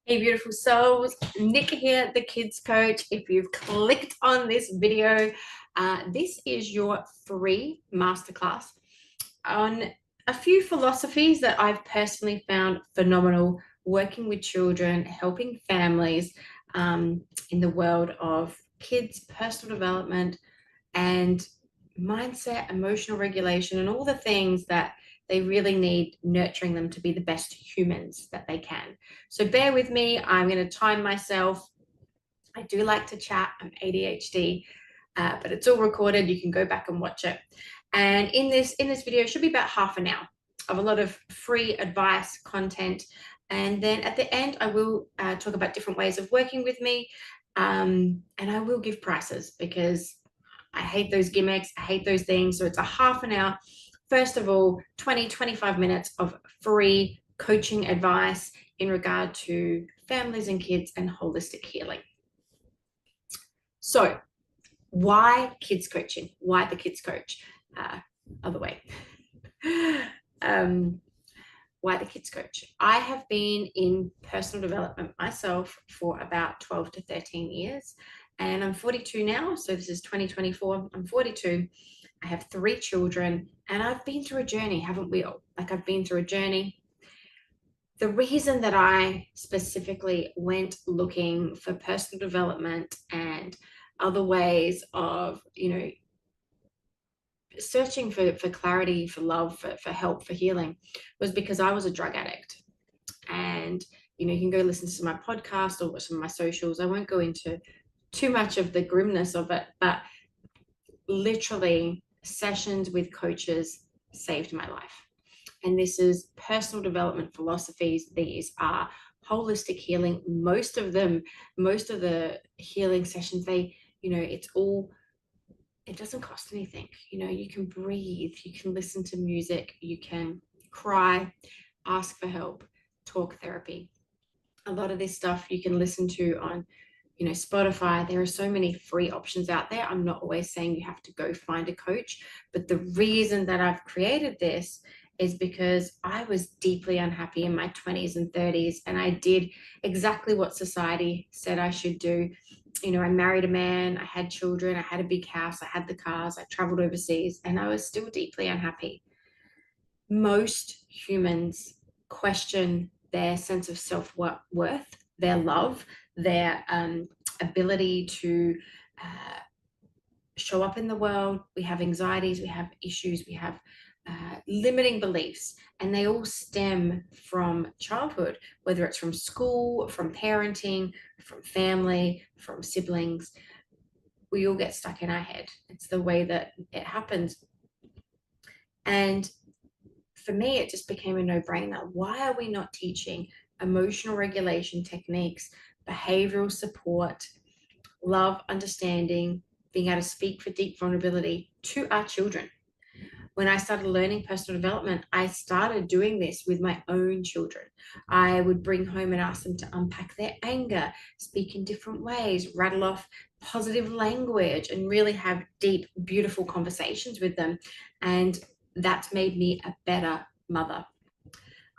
Hey, beautiful souls. Nick here, the kids coach. If you've clicked on this video, this is your free masterclass on a few philosophies that I've personally found phenomenal working with children, helping families in the world of kids, personal development, and mindset, emotional regulation, and all the things that they really need nurturing them to be the best humans that they can. So bear with me. I'm going to time myself. I do like to chat. I'm ADHD, but it's all recorded. You can go back and watch it. And in this video, it should be about half an hour of a lot of free advice, content. And then at the end, I will talk about different ways of working with me. And I will give prices because I hate those gimmicks. I hate those things. So it's a half an hour. First of all, 25 minutes of free coaching advice in regard to families and kids and holistic healing. So why kids coaching? Why the kids coach? Other way. Why the kids coach? I have been in personal development myself for about 12 to 13 years. And I'm 42 now. So this is 2024. I'm 42. I have 3 children. And I've been through a journey, haven't we all? Like, I've been through a journey. The reason that I specifically went looking for personal development and other ways of, searching for clarity, for love, for help, for healing, was because I was a drug addict. And, you can go listen to my podcast or some of my socials. I won't go into too much of the grimness of it, but literally sessions with coaches saved my life. And this is personal development philosophies. These are holistic healing. Most of the healing sessions, it doesn't cost anything. You can breathe, you can listen to music, you can cry, ask for help, talk therapy. A lot of this stuff you can listen to on Spotify. There are so many free options out there. I'm not always saying you have to go find a coach, but the reason that I've created this is because I was deeply unhappy in my 20s and 30s, and I did exactly what society said I should do. I married a man, I had children, I had a big house, I had the cars, I traveled overseas, and I was still deeply unhappy. Most humans question their sense of self-worth, their love, their ability to show up in the world. We have anxieties, we have issues, we have limiting beliefs, and they all stem from childhood, whether it's from school, from parenting, from family, from siblings. We all get stuck in our head. It's the way that it happens. And for me, it just became a no-brainer. Why are we not teaching emotional regulation techniques, behavioral support, love, understanding, being able to speak for deep vulnerability to our children? When I started learning personal development, I started doing this with my own children. I would bring home and ask them to unpack their anger, speak in different ways, rattle off positive language, and really have deep, beautiful conversations with them. And that's made me a better mother.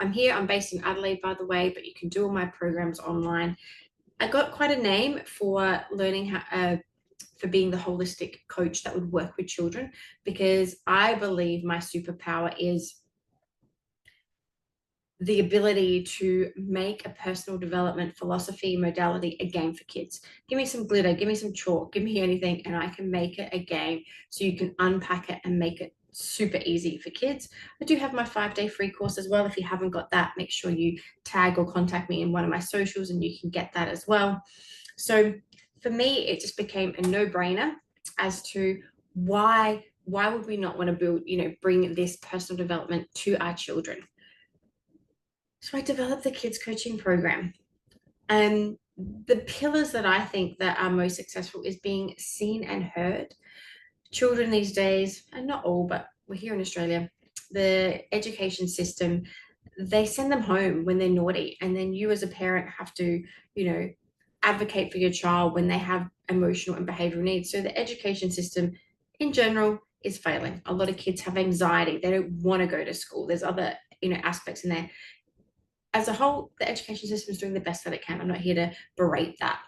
I'm based in Adelaide, by the way, but you can do all my programs online. I got quite a name for learning for being the holistic coach that would work with children, because I believe my superpower is the ability to make a personal development philosophy modality a game for kids. Give me some glitter, give me some chalk, give me anything, and I can make it a game so you can unpack it and make it super easy for kids. I do have my 5-day free course as well. If you haven't got that, make sure you tag or contact me in one of my socials and you can get that as well. So for me, it just became a no-brainer as to why would we not want to bring this personal development to our children. So I developed the kids coaching program. And the pillars that I think that are most successful is being seen and heard. Children these days, and not all, but we're here in Australia, the education system, they send them home when they're naughty. And then you as a parent have to, advocate for your child when they have emotional and behavioral needs. So the education system in general is failing. A lot of kids have anxiety. They don't want to go to school. There's other, aspects in there. as a whole, the education system is doing the best that it can. I'm not here to berate that.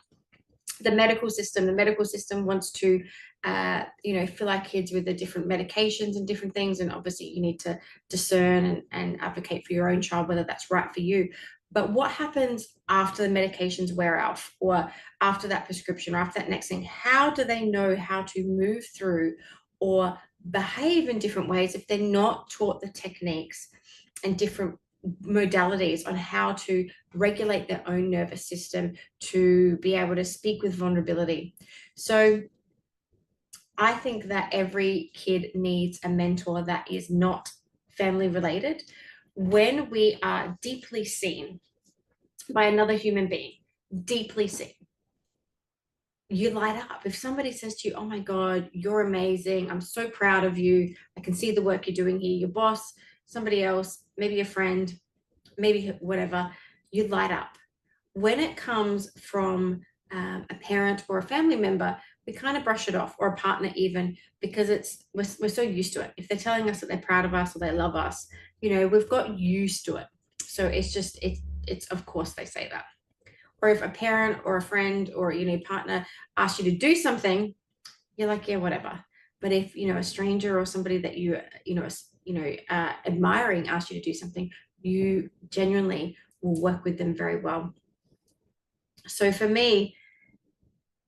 The medical system wants to fill our kids with the different medications and different things, and obviously you need to discern and advocate for your own child whether that's right for you. But what happens after the medications wear off, or after that prescription, or after that next thing? How do they know how to move through or behave in different ways if they're not taught the techniques and different modalities on how to regulate their own nervous system, to be able to speak with vulnerability? So I think that every kid needs a mentor that is not family related. When we are deeply seen by another human being, deeply seen, you light up. If somebody says to you, oh my God, you're amazing, I'm so proud of you, I can see the work you're doing here, your boss, somebody else, maybe a friend, maybe whatever, you light up. When it comes from a parent or a family member, we kind of brush it off, or a partner even, because we're so used to it. If they're telling us that they're proud of us or they love us, we've got used to it. So it's of course they say that. Or if a parent or a friend or partner asks you to do something, you're like, yeah, whatever. But if a stranger or somebody that admiring asks you to do something, you genuinely will work with them very well. So for me,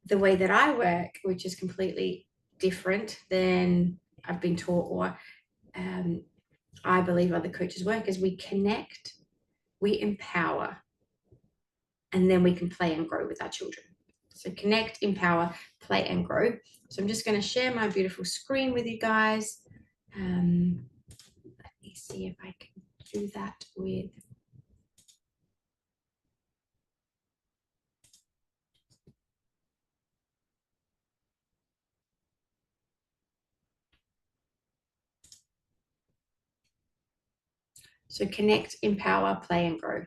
the way that I work, which is completely different than I've been taught, or I believe other coaches work, is we connect, we empower, and then we can play and grow with our children. So connect, empower, play, and grow. So I'm just going to share my beautiful screen with you guys. Let me see if I can do that with. So connect, empower, play, and grow.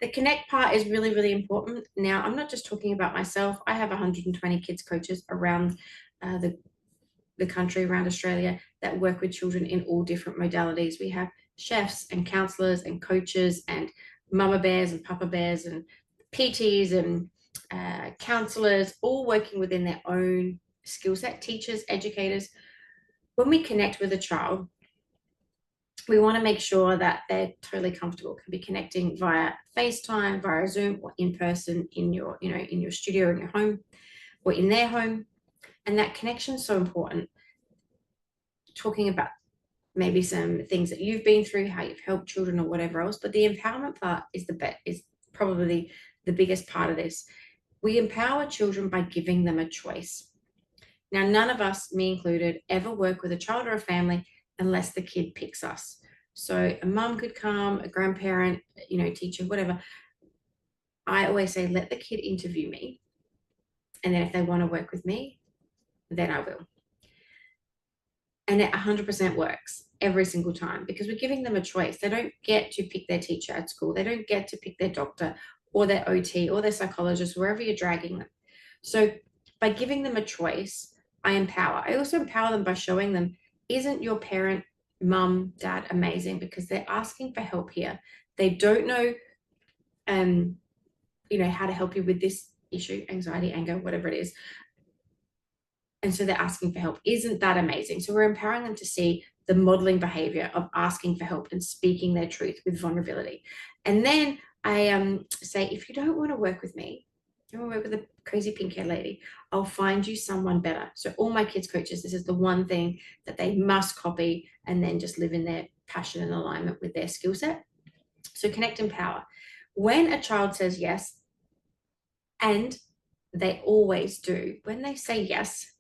The connect part is really, really important. Now, I'm not just talking about myself. I have 120 kids coaches around the country, around Australia, that work with children in all different modalities. We have chefs and counselors and coaches and mama bears and papa bears and PTs and counselors, all working within their own skill set, teachers, educators. When we connect with a child, we want to make sure that they're totally comfortable. Can be connecting via FaceTime, via Zoom, or in person in your, in your studio, in your home, or in their home. And that connection is so important. Talking about maybe some things that you've been through, how you've helped children or whatever else. But the empowerment part is is probably the biggest part of this. We empower children by giving them a choice. Now, none of us, me included, ever work with a child or a family unless the kid picks us. So a mum could come, a grandparent, teacher, whatever. I always say, let the kid interview me. And then if they want to work with me, then I will. And it 100% works every single time, because we're giving them a choice. They don't get to pick their teacher at school. They don't get to pick their doctor or their OT or their psychologist, wherever you're dragging them. So by giving them a choice, I empower. I also empower them by showing them, isn't your parent, mum, dad amazing? Because they're asking for help here. They don't know, how to help you with this issue, anxiety, anger, whatever it is. And so they're asking for help. Isn't that amazing? So we're empowering them to see the modeling behavior of asking for help and speaking their truth with vulnerability. And then I say, if you don't want to work with me, don't want to work with a crazy pink hair lady, I'll find you someone better. So all my kids coaches, this is the one thing that they must copy, and then just live in their passion and alignment with their skill set. So connect, empower. When a child says yes, and they always do, when they say yes,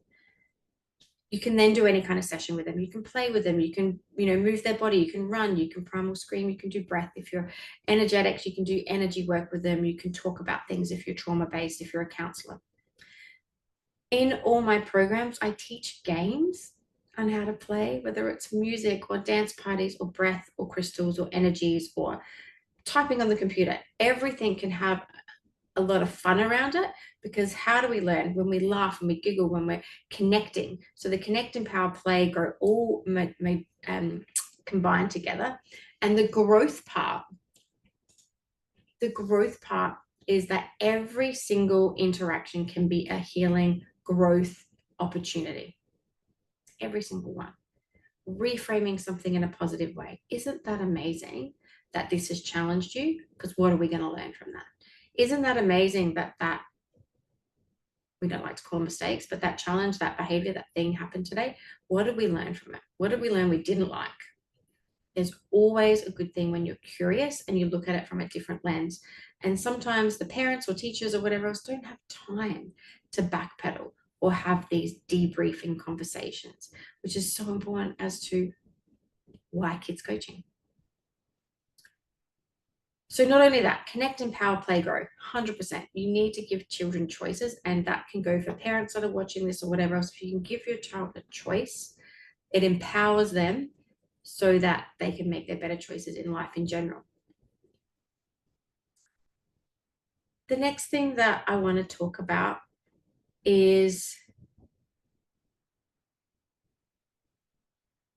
you can then do any kind of session with them. You can play with them. You can, move their body. You can run. You can primal scream. You can do breath. If you're energetic, you can do energy work with them. You can talk about things if you're trauma-based, if you're a counselor. In all my programs, I teach games on how to play, whether it's music or dance parties or breath or crystals or energies or typing on the computer. Everything can have a lot of fun around it, because how do we learn? When we laugh, when we giggle, when we're connecting. So the connect, empower, play, grow, all combined together. And the growth part The growth part is that every single interaction can be a healing growth opportunity. Every single one. Reframing something in a positive way. Isn't that amazing that this has challenged you? Because what are we going to learn from that? Isn't that amazing that we don't like to call mistakes, but that challenge, that behavior, that thing happened today? What did we learn from it? What did we learn we didn't like? There's always a good thing when you're curious and you look at it from a different lens. And sometimes the parents or teachers or whatever else don't have time to backpedal or have these debriefing conversations, which is so important as to why kids coaching. So not only that, connect, empower, play, grow, 100%. You need to give children choices, and that can go for parents that are watching this or whatever else. If you can give your child a choice, it empowers them so that they can make their better choices in life in general. The next thing that I want to talk about is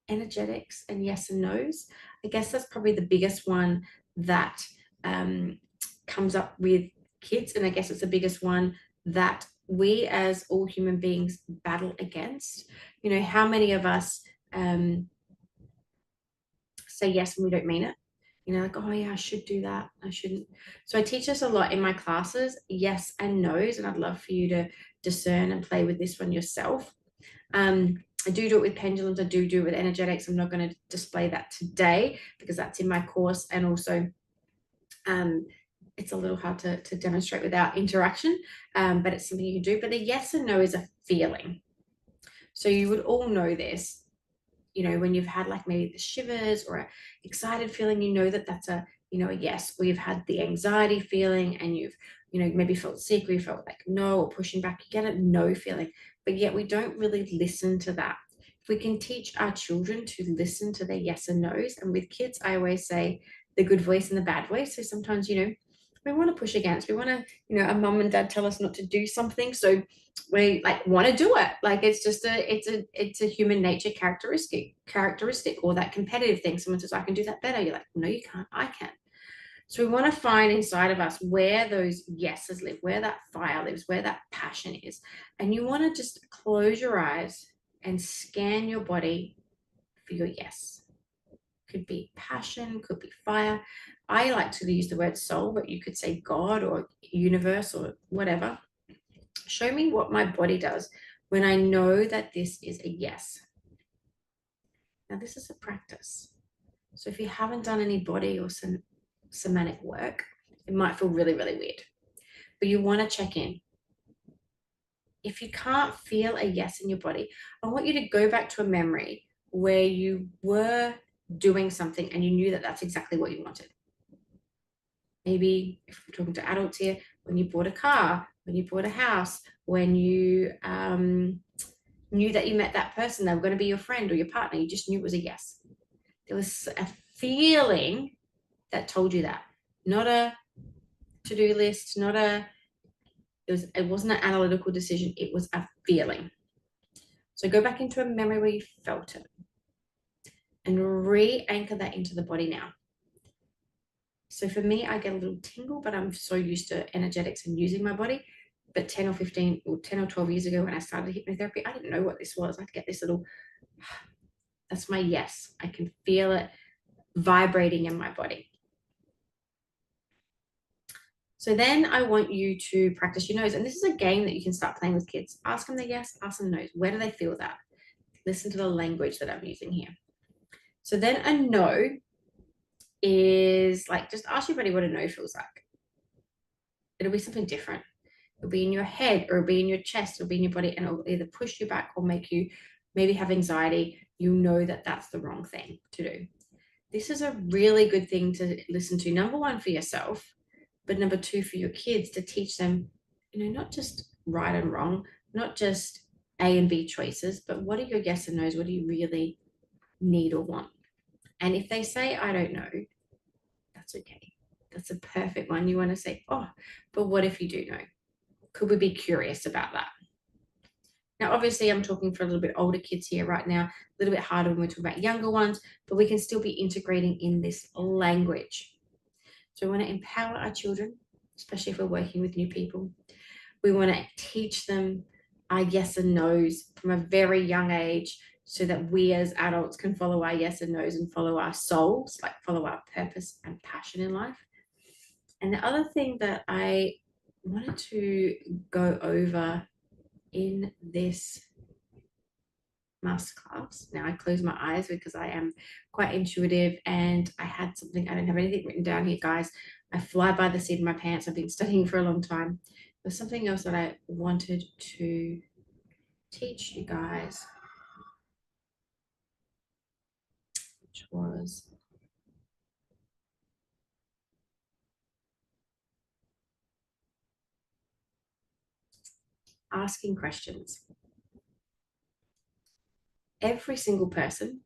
energetics and yes and no's. I guess that's probably the biggest one that comes up with kids, and I guess it's the biggest one that we as all human beings battle against. You know, how many of us say yes when we don't mean it? You know, like, oh yeah, I should do that, I shouldn't. So I teach us a lot in my classes, yes and no's, and I'd love for you to discern and play with this one yourself. I do it with pendulums. I do it with energetics. I'm not going to display that today because that's in my course. And also it's a little hard to demonstrate without interaction, but it's something you can do. But a yes and no is a feeling. So you would all know this, you know, when you've had like maybe the shivers or an excited feeling, you know that that's a, you know, a yes. Or you've had the anxiety feeling and you've, you know, maybe felt sick or you felt like no or pushing back, you get a no feeling. But yet we don't really listen to that. If we can teach our children to listen to their yes and no's, and with kids, I always say the good voice and the bad voice. So sometimes, you know, we want to push against, we want to, you know, a mum and dad tell us not to do something. So we like want to do it. Like it's just it's a human nature characteristic, or that competitive thing. Someone says, I can do that better. You're like, no, you can't, I can. So we want to find inside of us where those yeses live, where that fire lives, where that passion is. And you want to just close your eyes and scan your body for your yes. Could be passion, could be fire. I like to use the word soul, but you could say God or universe or whatever. Show me what my body does when I know that this is a yes. Now, this is a practice. So if you haven't done any body or somatic work, it might feel really, really weird. But you want to check in. If you can't feel a yes in your body, I want you to go back to a memory where you were doing something and you knew that that's exactly what you wanted. Maybe if we're talking to adults here, when you bought a car, when you bought a house, when you knew that you met that person, they were going to be your friend or your partner, you just knew it was a yes. There was a feeling that told you that. Not a to-do list, it wasn't an analytical decision, it was a feeling. So go back into a memory where you felt it and re-anchor that into the body now. So for me, I get a little tingle, but I'm so used to energetics and using my body. But 10 or 15 or 10 or 12 years ago when I started hypnotherapy, I didn't know what this was. I'd get this little, that's my yes. I can feel it vibrating in my body. So then I want you to practice your nose. And this is a game that you can start playing with kids. Ask them the yes, ask them the no's. Where do they feel that? Listen to the language that I'm using here. So then a no is like, just ask your body what a no feels like. It'll be something different. It'll be in your head or it'll be in your chest, it'll be in your body, and it'll either push you back or make you maybe have anxiety. You know that that's the wrong thing to do. This is a really good thing to listen to. Number one, for yourself, but number two, for your kids, to teach them, you know, not just right and wrong, not just A and B choices, but what are your yes and no's? What do you really need or want? And if they say, I don't know, that's okay. That's a perfect one. You want to say, oh, but what if you do know? Could we be curious about that? Now, obviously, I'm talking for a little bit older kids here right now, a little bit harder when we talk about younger ones, but we can still be integrating in this language. So we want to empower our children, especially if we're working with new people. We want to teach them our yes and no's from a very young age so that we as adults can follow our yes and no's and follow our souls, like follow our purpose and passion in life. And the other thing that I wanted to go over in this masterclass. Now I close my eyes because I am quite intuitive and I had something, I don't have anything written down here, guys. I fly by the seat of my pants. I've been studying for a long time. There's something else that I wanted to teach you guys, which was asking questions. Every single person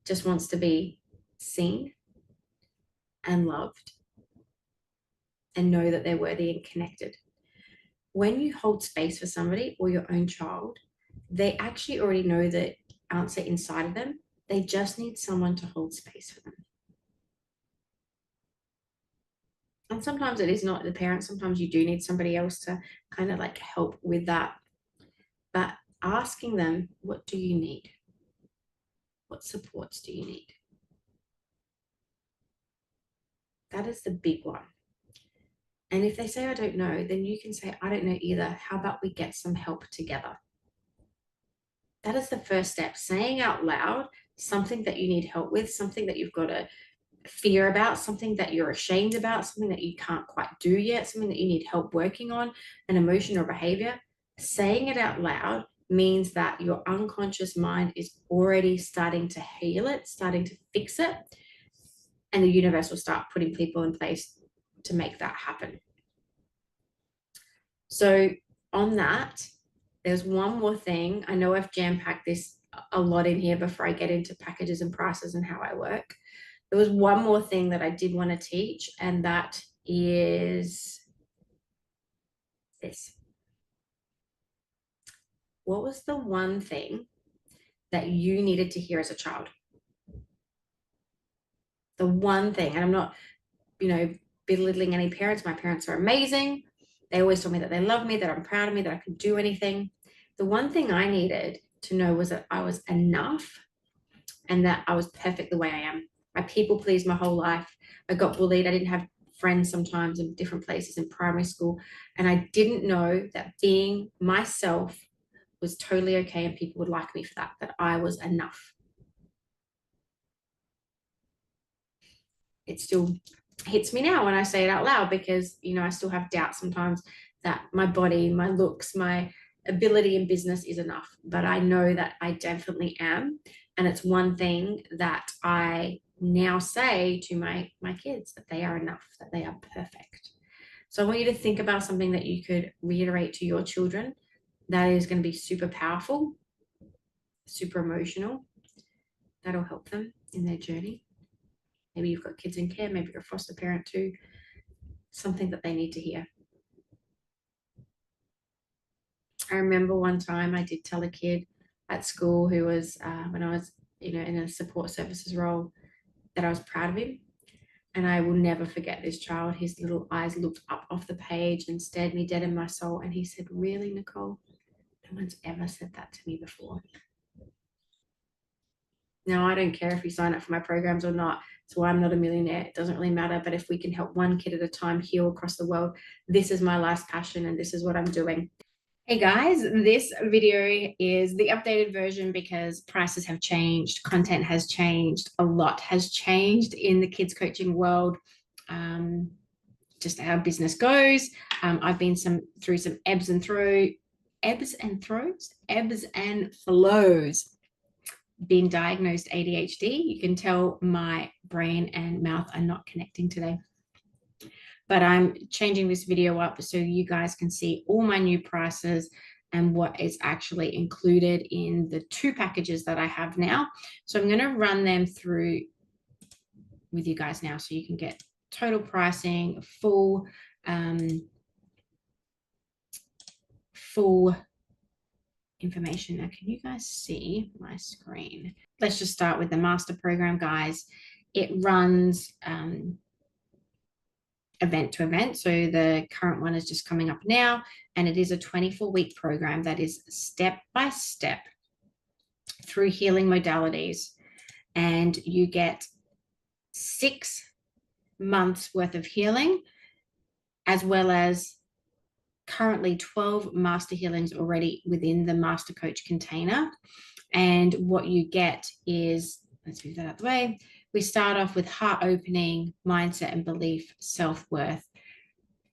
just wants to be seen and loved and know that they're worthy and connected. When you hold space for somebody or your own child, they actually already know the answer inside of them. They just need someone to hold space for them. And sometimes it is not the parent. Sometimes you do need somebody else to kind of like help with that. But asking them, what do you need? What supports do you need? That is the big one. And if they say, I don't know, then you can say, I don't know either. How about we get some help together? That is the first step. Saying out loud something that you need help with, something that you've got a fear about, something that you're ashamed about, something that you can't quite do yet, something that you need help working on, an emotion or behavior. Saying it out loud means that your unconscious mind is already starting to heal it, starting to fix it, and the universe will start putting people in place to make that happen. So on that, there's one more thing. I know I've jam-packed this a lot in here before I get into packages and prices and how I work. There was one more thing that I did want to teach, and that is this. What was the one thing that you needed to hear as a child? The one thing, and I'm not, belittling any parents. My parents are amazing. They always told me that they love me, that I'm proud of me, that I could do anything. The one thing I needed to know was that I was enough and that I was perfect the way I am. I people pleased my whole life. I got bullied. I didn't have friends sometimes in different places in primary school. And I didn't know that being myself was totally okay and people would like me for that, that I was enough. It still hits me now when I say it out loud because, I still have doubt sometimes that my body, my looks, my ability in business is enough. But I know that I definitely am. And it's one thing that I now say to my kids, that they are enough, that they are perfect. So I want you to think about something that you could reiterate to your children that is going to be super powerful, super emotional, that'll help them in their journey. Maybe you've got kids in care, maybe you're a foster parent too, something that they need to hear. I remember one time I did tell a kid at school who was, when I was, in a support services role, that I was proud of him. And I will never forget this child. His little eyes looked up off the page and stared me dead in my soul. And he said, really, Nicole? No one's ever said that to me before. Now, I don't care if you sign up for my programs or not. So I'm not a millionaire. It doesn't really matter. But if we can help one kid at a time heal across the world, this is my life's passion and this is what I'm doing. Hey guys, this video is the updated version because prices have changed, content has changed, a lot has changed in the kids coaching world. Just how business goes. I've been through some ebbs and flows, been diagnosed ADHD. You can tell my brain and mouth are not connecting today. But I'm changing this video up so you guys can see all my new prices and what is actually included in the 2 packages that I have now. So I'm going to run them through with you guys now so you can get total pricing, full information. Now, can you guys see my screen? Let's just start with the master program, guys. It runs event to event. So the current one is just coming up now, and it is a 24-week program that is step by step through healing modalities, and you get 6 months worth of healing, as well as currently 12 master healings already within the master coach container. And what you get is, let's move that out the way. We start off with heart opening, mindset and belief, self-worth,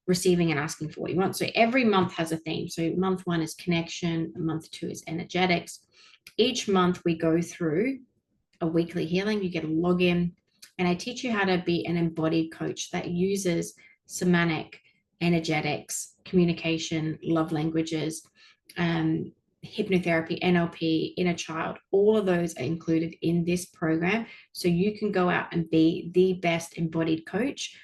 receiving and asking for what you want. So every month has a theme. So month 1 is connection, month 2 is energetics. Each month we go through a weekly healing. You get a login, and I teach you how to be an embodied coach that uses somatic, energetics, communication, love languages, hypnotherapy, NLP, inner child. All of those are included in this program, so you can go out and be the best embodied coach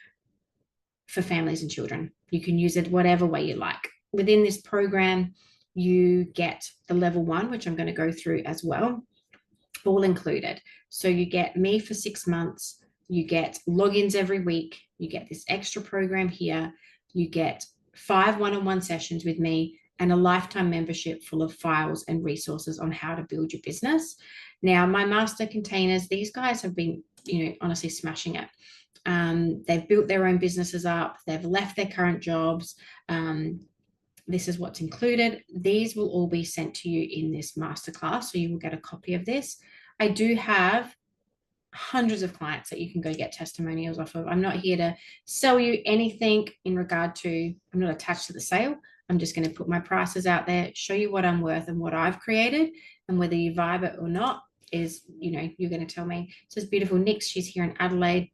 for families and children. You can use it whatever way you like. Within this program, you get the level 1, which I'm going to go through as well, all included. So you get me for 6 months, you get logins every week, you get this extra program here, you get 5 one-on-one sessions with me, and a lifetime membership full of files and resources on how to build your business. Now, my master containers, these guys have been, honestly smashing it. They've built their own businesses up, they've left their current jobs. This is what's included. These will all be sent to you in this masterclass, so you will get a copy of this. I do have hundreds of clients that you can go get testimonials off of. I'm not here to sell you anything in regard to, I'm not attached to the sale. I'm just going to put my prices out there, show you what I'm worth and what I've created, and whether you vibe it or not is, you're going to tell me. So it's beautiful. Nix, she's here in Adelaide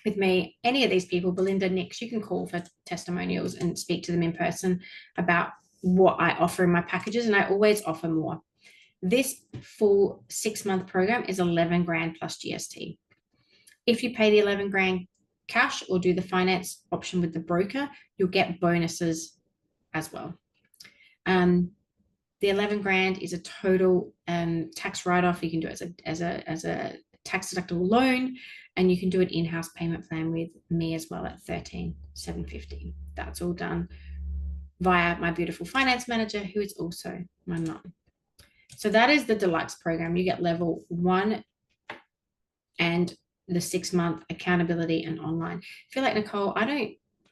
with me. Any of these people, Belinda, Nix, you can call for testimonials and speak to them in person about what I offer in my packages, and I always offer more. This full 6-month program is 11 grand plus GST. If you pay the 11 grand cash or do the finance option with the broker, you'll get bonuses as well. The 11 grand is a total tax write-off. You can do it as a tax deductible loan, and you can do an in-house payment plan with me as well at 13,750. That's all done via my beautiful finance manager, who is also my mum. So that is the deluxe program. You get level 1 and the 6-month accountability and online. I feel like, Nicole,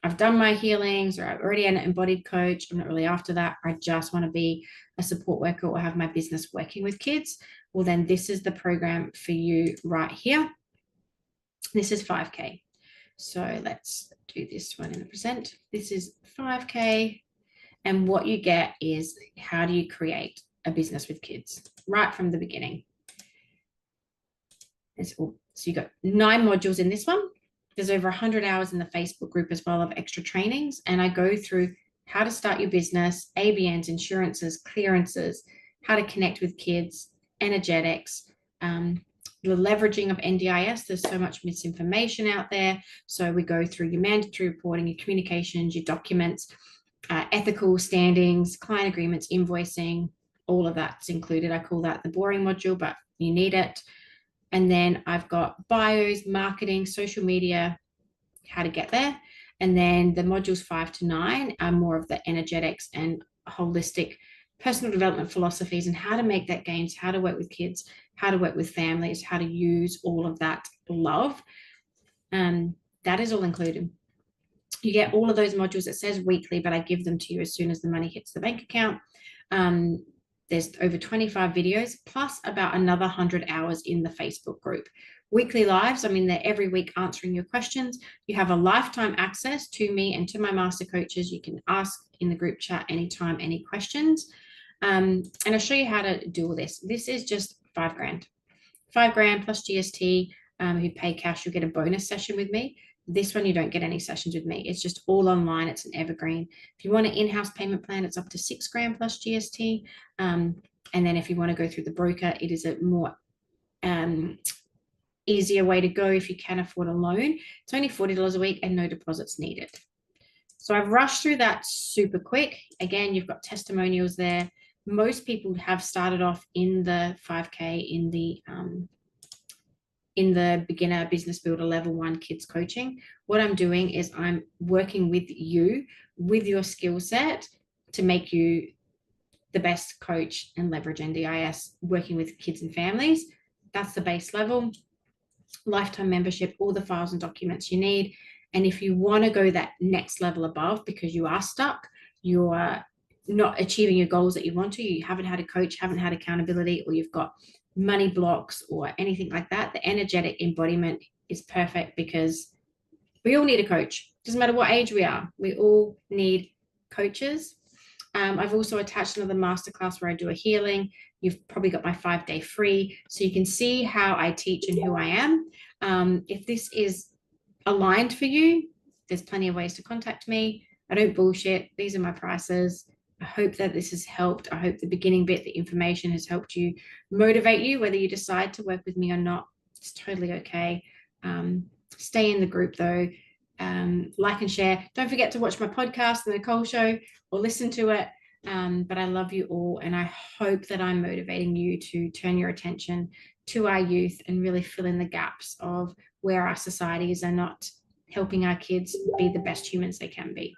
I've done my healings, or I'm already an embodied coach. I'm not really after that. I just want to be a support worker or have my business working with kids. Well, then this is the program for you right here. This is 5K. So let's do this one in the present. This is 5K. And what you get is, how do you create a business with kids right from the beginning? So you got 9 modules in this one. There's over 100 hours in the Facebook group as well of extra trainings. And I go through how to start your business, ABNs, insurances, clearances, how to connect with kids, energetics, the leveraging of NDIS. There's so much misinformation out there. So we go through your mandatory reporting, your communications, your documents, ethical standings, client agreements, invoicing, all of that's included. I call that the boring module, but you need it. And then I've got bios, marketing, social media, how to get there. And then the modules 5 to 9 are more of the energetics and holistic personal development philosophies, and how to make that gains, how to work with kids, how to work with families, how to use all of that love. That is all included. You get all of those modules. It says weekly, but I give them to you as soon as the money hits the bank account. There's over 25 videos, plus about another 100 hours in the Facebook group. Weekly lives, I'm in there every week answering your questions. You have a lifetime access to me and to my master coaches. You can ask in the group chat anytime, any questions. And I'll show you how to do all this. This is just 5 grand. 5 grand plus GST. If you pay cash, you'll get a bonus session with me. This one, you don't get any sessions with me. It's just all online. It's an evergreen. If you want an in-house payment plan, it's up to 6 grand plus GST. And then if you want to go through the broker, it is a more easier way to go if you can afford a loan. It's only $40 a week and no deposits needed. So I've rushed through that super quick. Again, you've got testimonials there. Most people have started off in the 5K in the in the beginner business builder level 1 kids coaching, what I'm doing is I'm working with you with your skill set to make you the best coach and leverage NDIS working with kids and families. That's the base level. Lifetime membership, all the files and documents you need. And if you want to go that next level above because you are stuck, you're not achieving your goals that you want to, you haven't had a coach, haven't had accountability, or you've got money blocks or anything like that, the energetic embodiment is perfect, because we all need a coach. Doesn't matter what age we are, we all need coaches. I've also attached another masterclass where I do a healing. You've probably got my 5-day free, so you can see how I teach and who I am. If this is aligned for you, there's plenty of ways to contact me. I don't bullshit. These are my prices. I hope that this has helped. I hope the beginning bit, the information has helped you, motivate you, whether you decide to work with me or not. It's totally okay. Stay in the group though. Like and share. Don't forget to watch my podcast, The Nicole Show, or listen to it. But I love you all, and I hope that I'm motivating you to turn your attention to our youth and really fill in the gaps of where our societies are not helping our kids be the best humans they can be.